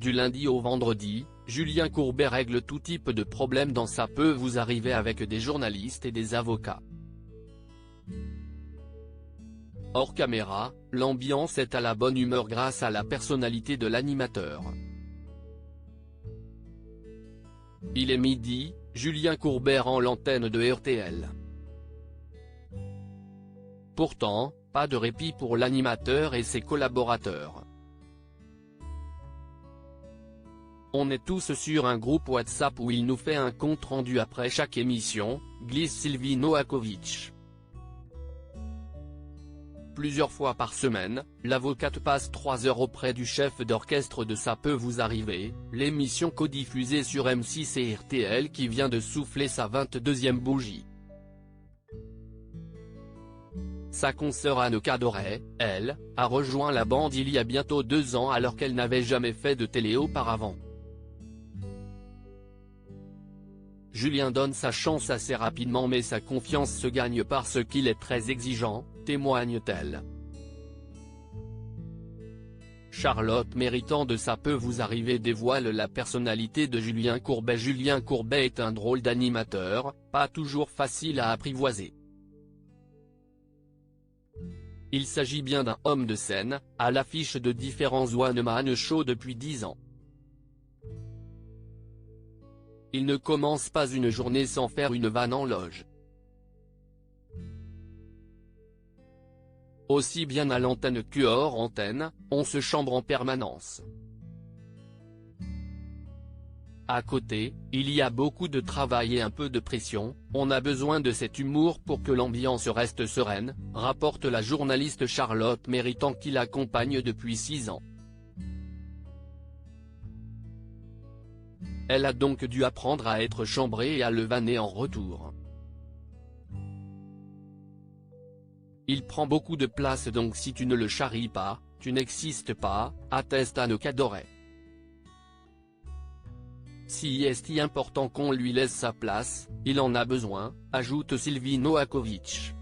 Du lundi au vendredi, Julien Courbet règle tout type de problème dans Ça peut vous arriver avec des journalistes et des avocats. Hors caméra, l'ambiance est à la bonne humeur grâce à la personnalité de l'animateur. Il est midi, Julien Courbet rend l'antenne de RTL. Pourtant, pas de répit pour l'animateur et ses collaborateurs. On est tous sur un groupe WhatsApp où il nous fait un compte-rendu après chaque émission, glisse Sylvie Noakovic. Plusieurs fois par semaine, l'avocate passe 3 heures auprès du chef d'orchestre de Ça peut vous arriver, l'émission codiffusée sur M6 et RTL qui vient de souffler sa 22e bougie. Sa consoeur Anne Cadoret, elle, a rejoint la bande il y a bientôt 2 ans alors qu'elle n'avait jamais fait de télé auparavant. Julien donne sa chance assez rapidement mais sa confiance se gagne parce qu'il est très exigeant, témoigne-t-elle. Charlotte Méritant de Ça peut vous arriver dévoile la personnalité de Julien Courbet. Julien Courbet est un drôle d'animateur, pas toujours facile à apprivoiser. Il s'agit bien d'un homme de scène, à l'affiche de différents one-man shows depuis 10 ans. Il ne commence pas une journée sans faire une vanne en loge. Aussi bien à l'antenne que hors antenne, on se chambre en permanence. À côté, il y a beaucoup de travail et un peu de pression, on a besoin de cet humour pour que l'ambiance reste sereine, rapporte la journaliste Charlotte Méritant qui l'accompagne depuis 6 ans. Elle a donc dû apprendre à être chambrée et à le vanner en retour. Il prend beaucoup de place donc si tu ne le charries pas, tu n'existes pas, atteste Anne Cadoret. Si est important qu'on lui laisse sa place, il en a besoin, ajoute Sylvie Noakovic.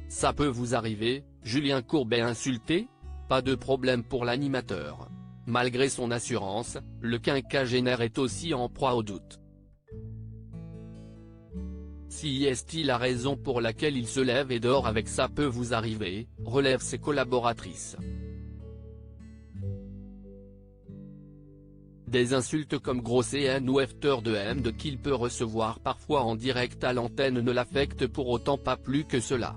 Ça peut vous arriver, Julien Courbet insulté? Pas de problème pour l'animateur. Malgré son assurance, le quinquagénaire est aussi en proie au doute. Si est la raison pour laquelle il se lève et dort avec Ça peut vous arriver, relèvent ses collaboratrices. Des insultes comme gros CN ou after de M qu'il peut recevoir parfois en direct à l'antenne ne l'affectent pour autant pas plus que cela.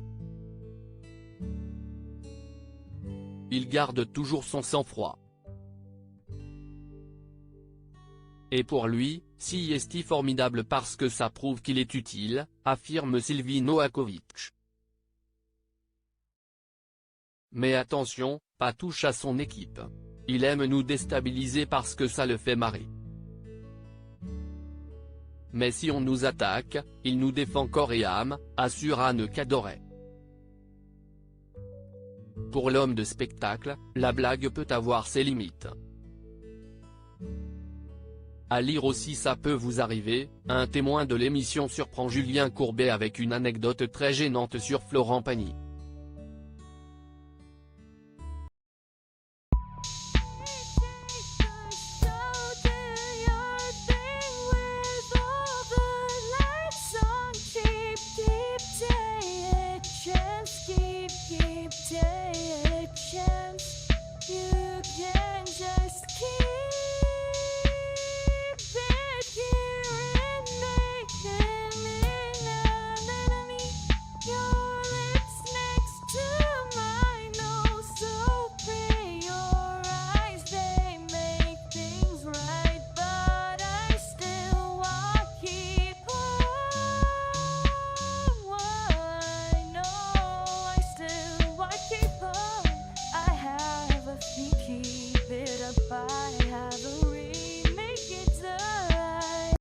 Il garde toujours son sang-froid. Et pour lui, si est formidable parce que ça prouve qu'il est utile, affirme Sylvie Noakovic. Mais attention, pas touche à son équipe. Il aime nous déstabiliser parce que ça le fait marrer. Mais si on nous attaque, il nous défend corps et âme, assure Anne Cadoret. Pour l'homme de spectacle, la blague peut avoir ses limites. À lire aussi Ça peut vous arriver, un témoin de l'émission surprend Julien Courbet avec une anecdote très gênante sur Florent Pagny.